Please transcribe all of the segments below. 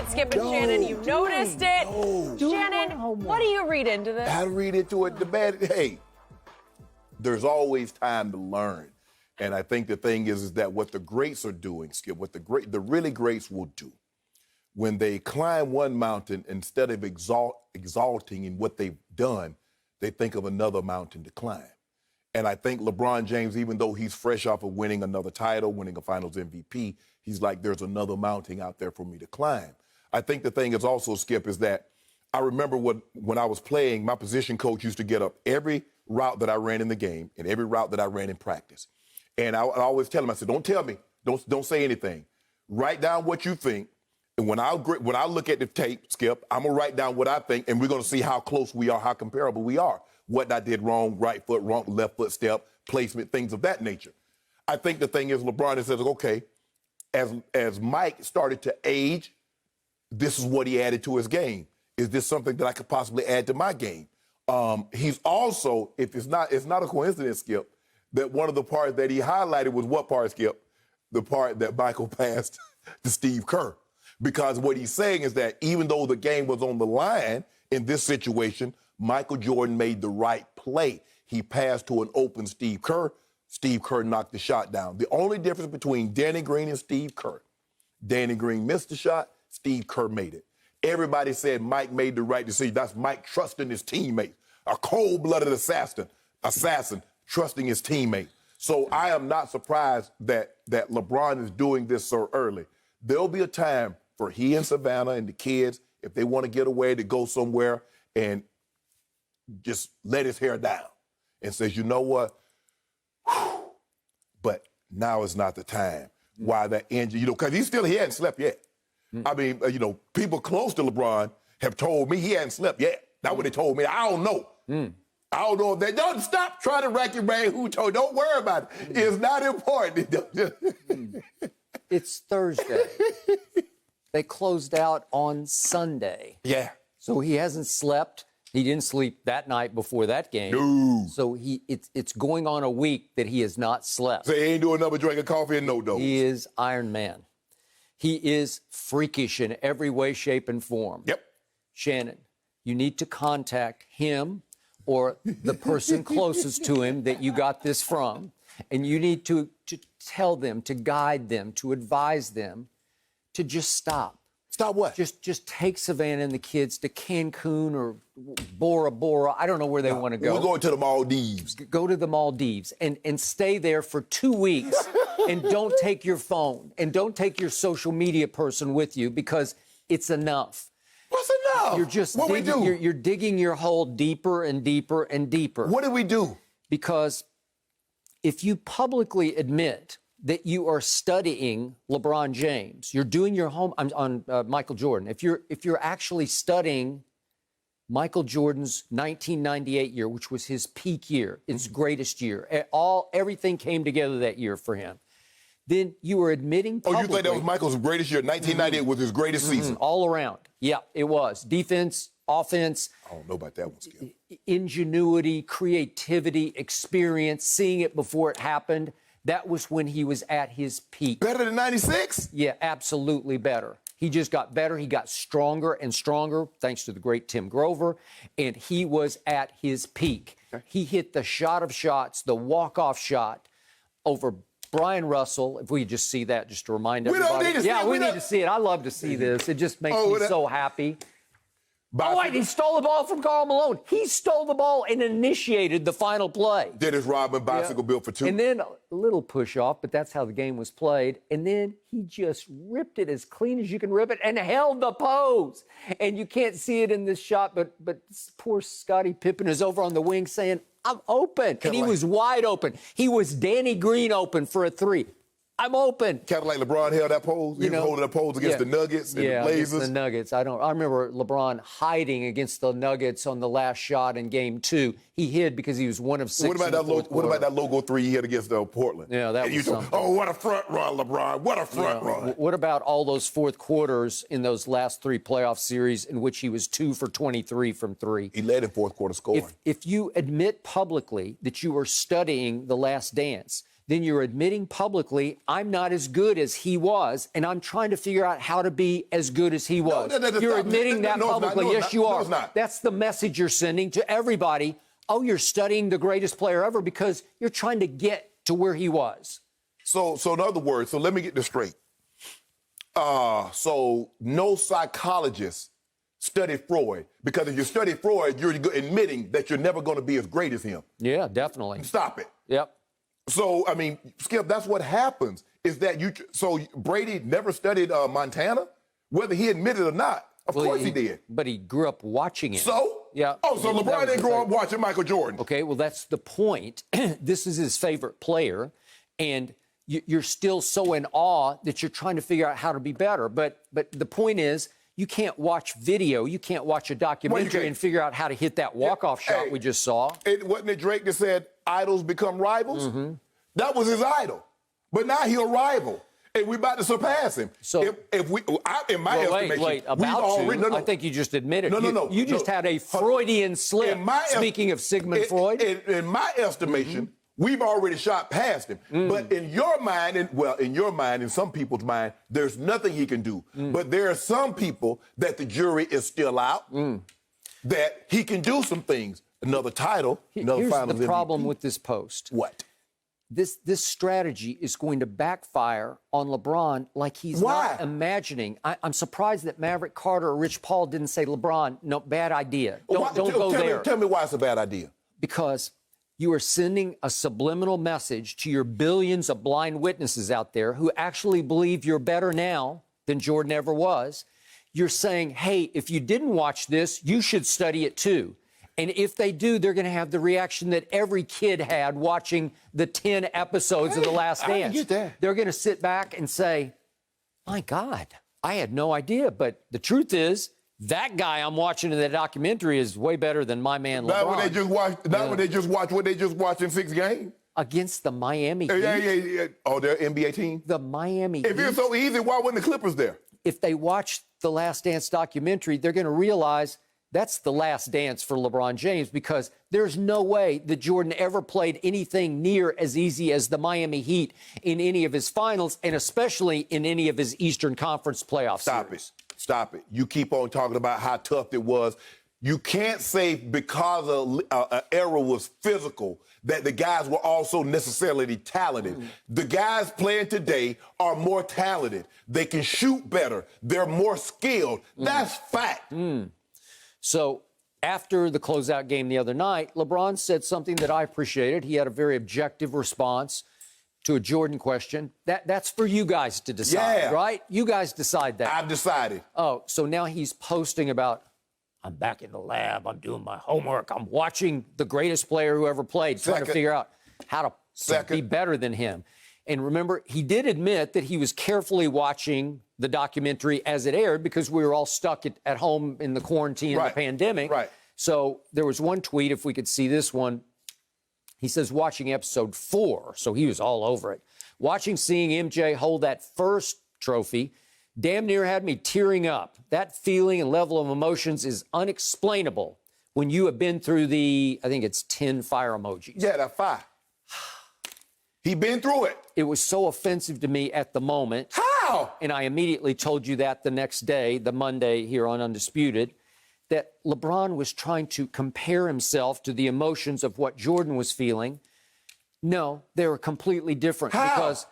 Skip and Shannon, you noticed it. Shannon, what do you read into this? How to read into it? Hey, there's always time to learn. And I think the thing is that what the greats are doing, Skip, what the really greats will do, when they climb one mountain, instead of exalting in what they've done, they think of another mountain to climb. And I think LeBron James, even though he's fresh off of winning another title, winning a Finals MVP, he's like, there's another mountain out there for me to climb. I think the thing is also, Skip, is that I remember when I was playing, my position coach used to get up every route that I ran in the game and every route that I ran in practice. And I always tell him, I said, don't tell me, don't say anything. Write down what you think. And when I look at the tape, Skip, I'm going to write down what I think, and we're going to see how close we are, how comparable we are. What I did wrong, right foot, wrong, left foot step, placement, things of that nature. I think the thing is LeBron says, okay, as Mike started to age, this is what he added to his game. Is this something that I could possibly add to my game? He's also, if it's not a coincidence, Skip, that one of the parts that he highlighted was what part, Skip? The part that Michael passed to Steve Kerr. Because what he's saying is that even though the game was on the line in this situation, Michael Jordan made the right play. He passed to an open Steve Kerr. Steve Kerr knocked the shot down. The only difference between Danny Green and Steve Kerr, Danny Green missed the shot, Steve Kerr made it. Everybody said Mike made the right decision. That's Mike trusting his teammates. A cold-blooded assassin trusting his teammate. So I am not surprised that LeBron is doing this so early. There'll be a time for he and Savannah and the kids, if they want to get away, to go somewhere and just let his hair down and says, you know what? Whew. But now is not the time. Why that injury, because he hadn't slept yet. I mean, people close to LeBron have told me he hadn't slept yet. That's what they told me. I don't know. I don't know if they don't stop trying to rack your brain. Who told? Don't worry about it. It's not important. It's Thursday. They closed out on Sunday. Yeah. So he hasn't slept. He didn't sleep that night before that game. No. So it's going on a week that he has not slept. So he ain't doing another drink of coffee and no dose. He is Iron Man. He is freakish in every way, shape, and form. Yep. Shannon, you need to contact him or the person closest to him that you got this from, and you need to tell them, to guide them, to advise them to just stop. Stop what? Just take Savannah and the kids to Cancun or Bora Bora. I don't know where they want to go. We're going to the Maldives. Go to the Maldives and stay there for 2 weeks and don't take your phone and don't take your social media person with you because it's enough. What's enough? You're just what digging, we do? You're digging your hole deeper and deeper and deeper. What did we do? Because if you publicly admit that you are studying LeBron James, you're doing your on Michael Jordan. If you're actually studying Michael Jordan's 1998 year, which was his peak year, his greatest year, everything came together that year for him. Then you are admitting publicly. Oh, you think that was Michael's greatest year? 1998 was his greatest season. All around. Yeah, it was. Defense, offense. I don't know about that one, Skip. Ingenuity, creativity, experience, seeing it before it happened. That was when he was at his peak. Better than 96? Yeah, absolutely better. He just got better. He got stronger and stronger, thanks to the great Tim Grover, and he was at his peak. Okay. He hit the shot of shots, the walk-off shot over Brian Russell. If we could just see that, just to remind everybody. We don't need to see it. We need to see it. I love to see this. It just makes me so happy. Oh, wait, he stole the ball from Karl Malone. He stole the ball and initiated the final play. Dennis Rodman, bicycle built for two. And then a little push off, but that's how the game was played. And then he just ripped it as clean as you can rip it and held the pose. And you can't see it in this shot, but poor Scottie Pippen is over on the wing saying, I'm open. And he was wide open. He was Danny Green open for a three. I'm open. Kind of like LeBron held that pose. He was holding that pose against the Nuggets and the Blazers. Against the Nuggets. I remember LeBron hiding against the Nuggets on the last shot in Game 2. He hid because he was one of six. What about that logo three he hit against Portland? Yeah, that was something. Oh, what a front run, LeBron! What a front run! What about all those fourth quarters in those last three playoff series in which he was 2 for 23 from three? He led in fourth quarter scoring. If you admit publicly that you are studying The Last Dance, then you're admitting publicly, I'm not as good as he was, and I'm trying to figure out how to be as good as he was. You're admitting that publicly. Yes, you are. That's the message you're sending to everybody. Oh, you're studying the greatest player ever because you're trying to get to where he was. So in other words, so let me get this straight. So no psychologist studied Freud, because if you study Freud, you're admitting that you're never going to be as great as him. Yeah, definitely. Stop it. Yep. So, I mean, Skip, that's what happens, is that so Brady never studied Montana, whether he admitted or not. Of course he did. But he grew up watching it. So? Yeah. Oh, so LeBron didn't grow up watching Michael Jordan. Okay, well, that's the point. This is his favorite player, and you're still so in awe that you're trying to figure out how to be better. But the point is, you can't watch video, you can't watch a documentary and figure out how to hit that walk-off shot we just saw. Wasn't it Drake that said, idols become rivals? Mm-hmm. That was his idol. But now he's a rival, and we're about to surpass him. So in my estimation, I think you just admitted. You just had a Freudian slip, speaking of Sigmund Freud. In my estimation, we've already shot past him. But in your mind, in some people's mind, there's nothing he can do. But there are some people that the jury is still out, that he can do some things. Another title, another Here's finals the problem MVP. with this post. What? This strategy is going to backfire on LeBron like he's not imagining. I'm surprised that Maverick Carter or Rich Paul didn't say, LeBron, no, bad idea. Don't go there. Tell me why it's a bad idea. Because you are sending a subliminal message to your billions of blind witnesses out there who actually believe you're better now than Jordan ever was. You're saying, hey, if you didn't watch this, you should study it too. And if they do, they're going to have the reaction that every kid had watching the 10 episodes of The Last Dance. They're going to sit back and say, my God, I had no idea. But the truth is, that guy I'm watching in the documentary is way better than my man LeBron. Not when they just watch what they just watched in 6 games. Against the Miami Heat. Yeah. Oh, their NBA team? The Miami Heat. If it's so easy, why weren't the Clippers there? If they watch the Last Dance documentary, they're going to realize that's the last dance for LeBron James, because there's no way that Jordan ever played anything near as easy as the Miami Heat in any of his finals, and especially in any of his Eastern Conference playoff series. Stop it. You keep on talking about how tough it was. You can't say because an era was physical that the guys were also necessarily talented. The guys playing today are more talented. They can shoot better. They're more skilled. That's fact. So after the closeout game the other night, LeBron said something that I appreciated. He had a very objective response to a Jordan question. That's for you guys to decide, right? You guys decide that. I've decided. Oh, so now he's posting about, I'm back in the lab, I'm doing my homework, I'm watching the greatest player who ever played, trying to figure out how to be better than him. And remember, he did admit that he was carefully watching the documentary as it aired because we were all stuck at home in the quarantine and the pandemic. Right. So there was one tweet, if we could see this one. He says, watching episode 4, so he was all over it. Seeing MJ hold that first trophy damn near had me tearing up. That feeling and level of emotions is unexplainable when you have been through I think it's 10 fire emojis. Yeah, that 5. He been through it. It was so offensive to me at the moment. How? And I immediately told you that the next day, the Monday here on Undisputed, that LeBron was trying to compare himself to the emotions of what Jordan was feeling. No, they were completely different. How? Because,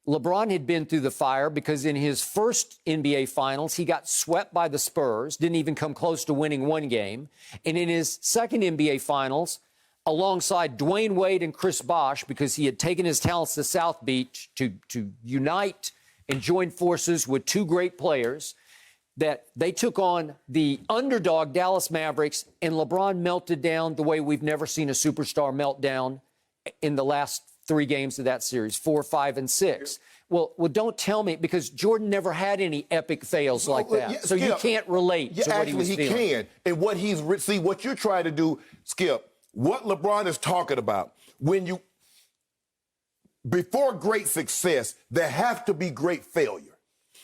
LeBron had been through the fire because in his first NBA Finals, he got swept by the Spurs, didn't even come close to winning one game. And in his second NBA Finals, alongside Dwayne Wade and Chris Bosh, because he had taken his talents to South Beach to unite and join forces with 2 great players, that they took on the underdog Dallas Mavericks, and LeBron melted down the way we've never seen a superstar melt down in the last 3 games of that series, 4, 5, and 6. Well, don't tell me, because Jordan never had any epic fails like that. So you can't relate to what he was feeling. Actually, he can. And what you're trying to do, Skip, what LeBron is talking about, before great success, there have to be great failure.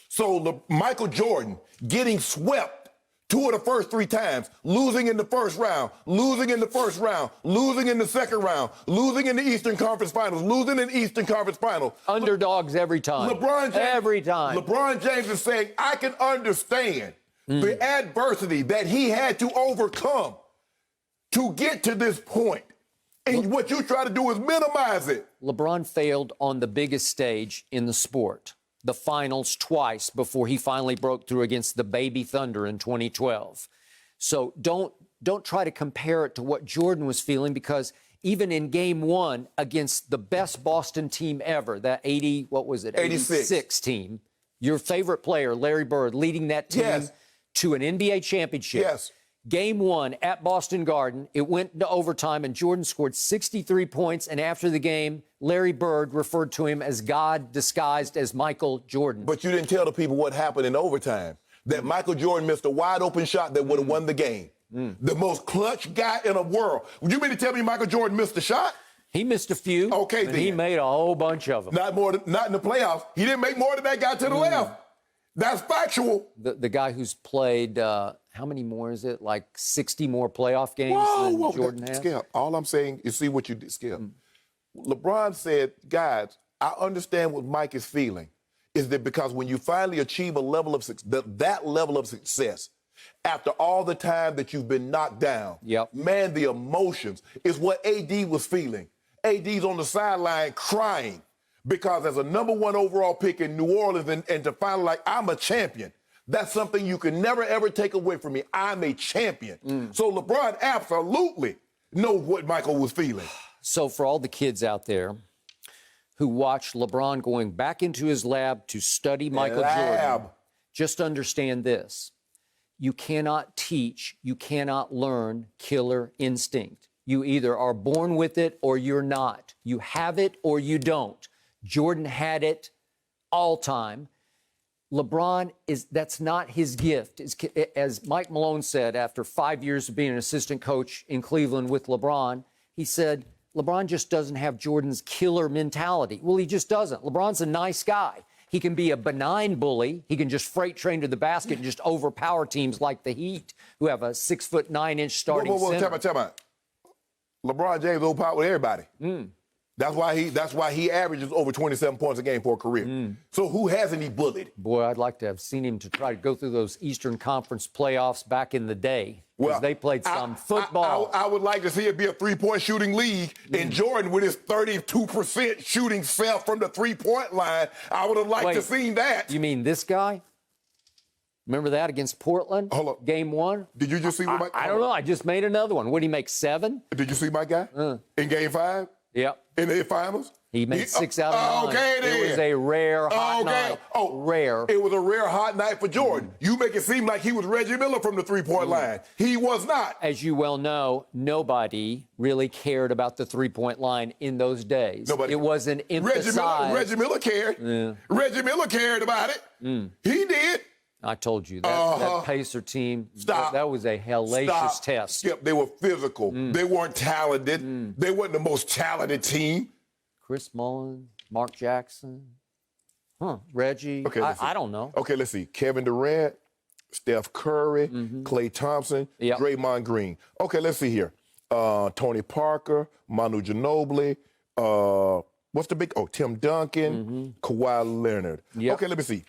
So Michael Jordan getting swept 2 of the first 3 times, losing in the first round, losing in the first round, losing in the second round, losing in the Eastern Conference Finals, losing in the Eastern Conference Finals. Underdogs every time. Every time. LeBron James is saying, I can understand the adversity that he had to overcome to get to this point. And what you try to do is minimize it. LeBron failed on the biggest stage in the sport, the finals, twice before he finally broke through against the Baby Thunder in 2012. So don't try to compare it to what Jordan was feeling, because even in game 1 against the best Boston team ever, that 86 team, your favorite player, Larry Bird, leading that team to an NBA championship. Yes. Game 1 at Boston Garden, it went to overtime, and Jordan scored 63 points. And after the game, Larry Bird referred to him as God disguised as Michael Jordan. But you didn't tell the people what happened in overtime. That Michael Jordan missed a wide-open shot that would have won the game. The most clutch guy in the world. You mean to tell me Michael Jordan missed a shot? He missed a few. Okay, and then. he made a whole bunch of them. Not in the playoffs. He didn't make more than that guy to the left. That's factual. The guy who's played, how many more is it? Like 60 more playoff games than Jordan has? Skip, all I'm saying is see what you did, Skip. LeBron said, guys, I understand what Mike is feeling. Is that because when you finally achieve a level of that level of success, after all the time that you've been knocked down, man, the emotions is what AD was feeling. AD's on the sideline crying because as a #1 overall pick in New Orleans and to finally like, I'm a champion. That's something you can never, ever take away from me. I'm a champion. So LeBron absolutely knows what Michael was feeling. So for all the kids out there who watch LeBron going back into his lab to study Michael Jordan, just understand this. You cannot teach, you cannot learn killer instinct. You either are born with it or you're not. You have it or you don't. Jordan had it all time. LeBron that's not his gift. As Mike Malone said after 5 years of being an assistant coach in Cleveland with LeBron, he said, LeBron just doesn't have Jordan's killer mentality. Well, he just doesn't. LeBron's a nice guy. He can be a benign bully. He can just freight train to the basket and just overpower teams like the Heat, who have a 6'9" starting center. Tell me. LeBron James overpowered everybody. That's why he averages over 27 points a game for a career. So who hasn't he bullied? Boy, I'd like to have seen him to try to go through those Eastern Conference playoffs back in the day. Well, they played some football. I would like to see it be a three-point shooting league. And Jordan, with his 32% shooting self from the three-point line, I would have liked to see that. You mean this guy? Remember that against Portland? Hold up. Game 1? Did you just see what I don't know. I just made another one. What did he make, 7? Did you see my guy in Game 5? Yep. In the finals? He made 6 out of 9. Okay, then. It was a rare hot night. Rare. It was a rare hot night for Jordan. You make it seem like he was Reggie Miller from the three-point line. He was not. As you well know, nobody really cared about the three-point line in those days. Nobody. It wasn't emphasized. Reggie Miller cared. Yeah. Reggie Miller cared about it. He did. I told you that Pacer team, that was a hellacious test. Skip, they were physical. They weren't talented. They weren't the most talented team. Chris Mullin, Mark Jackson, Reggie. Okay, I don't know. Okay, let's see. Kevin Durant, Steph Curry, Klay Thompson, Draymond Green. Okay, let's see here. Tony Parker, Manu Ginobili, what's the big? Tim Duncan, Kawhi Leonard. Yep. Okay, let me see.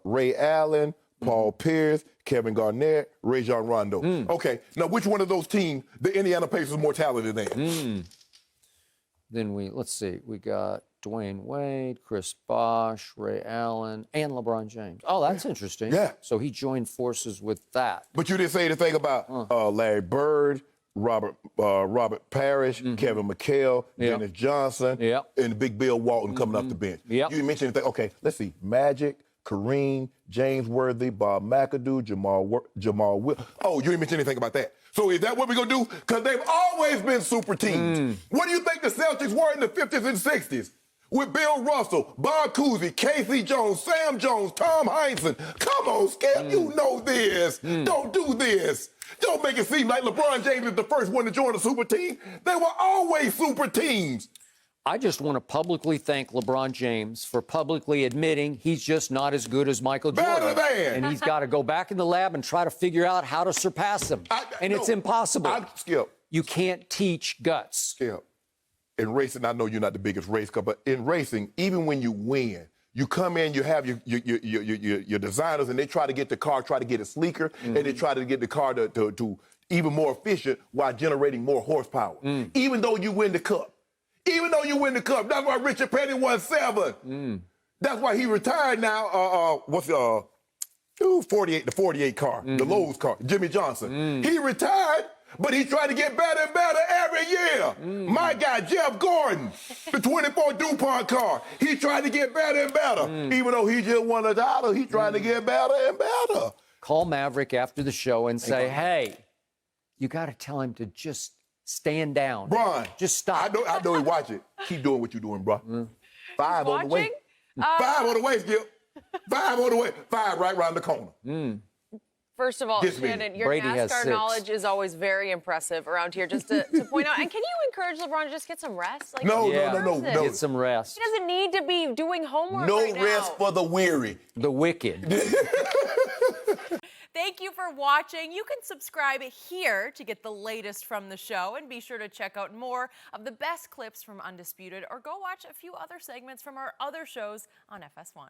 Ray Allen, Paul Pierce, Kevin Garnett, Rajon Rondo. Okay, now which one of those teams the Indiana Pacers more talented than? Then let's see. We got Dwayne Wade, Chris Bosh, Ray Allen, and LeBron James. Oh, that's interesting. Yeah. So he joined forces with that. But you didn't say anything about Larry Bird, Robert Parrish, Kevin McHale, Dennis Johnson, and Big Bill Walton coming off the bench. You didn't mention anything. Okay, let's see. Magic, Kareem, James Worthy, Bob McAdoo, Jamal Will. Oh, you didn't mention anything about that. So is that what we're going to do? Because they've always been super teams. What do you think the Celtics were in the 50s and 60s? With Bill Russell, Bob Cousy, Casey Jones, Sam Jones, Tom Heinsohn. Come on, Skip, you know this. Don't do this. Don't make it seem like LeBron James is the first one to join a super team. They were always super teams. I just want to publicly thank LeBron James for publicly admitting he's just not as good as Michael Jordan. Better than. And he's got to go back in the lab and try to figure out how to surpass him. It's impossible. Skip. You can't teach guts. Skip. In racing, I know you're not the biggest race car, but in racing, even when you win, you come in, you have your designers, and they try to get the car, try to get it sleeker, and they try to get the car to even more efficient while generating more horsepower. Even though you win the cup. Even though you win the cup. That's why Richard Petty won 7. That's why he retired now. The 48 car, the Lowe's car, Jimmy Johnson. He retired, but he tried to get better and better every year. My guy, Jeff Gordon, the 24 DuPont car, he tried to get better and better. Even though he just won $1, he tried to get better and better. Call Maverick after the show and say, hey, you got to tell him to just stand down. Brian, just stop. I know he watch it. Keep doing what you're doing, bro. 5 on the way. 5 on the way, Skip. 5 on the way. 5 right around the corner. First of all, Shannon, your Brady has NASCAR 6. knowledge is always very impressive around here, just to point out. And can you encourage LeBron to just get some rest? Like, No. Get some rest. He doesn't need to be doing homework No right rest now. for the weary. The wicked. Thank you for watching. You can subscribe here to get the latest from the show, and be sure to check out more of the best clips from Undisputed, or go watch a few other segments from our other shows on FS1.